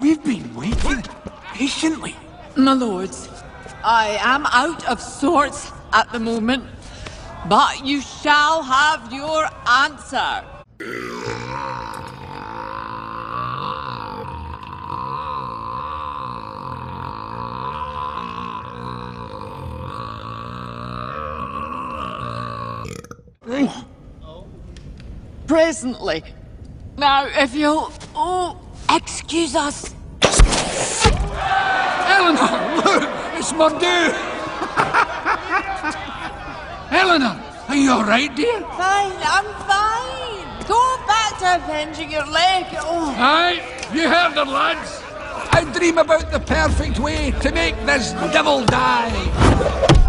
We've been waiting patiently. My lords, I am out of sorts at the moment, but you shall have your answer. Presently. Now, if you'll... excuse us. Elinor, look! It's Murdo! Elinor, are you alright, dear? Fine, I'm fine. Go back to avenging your leg. Aye, you heard her, lads. I dream about the perfect way to make this devil die.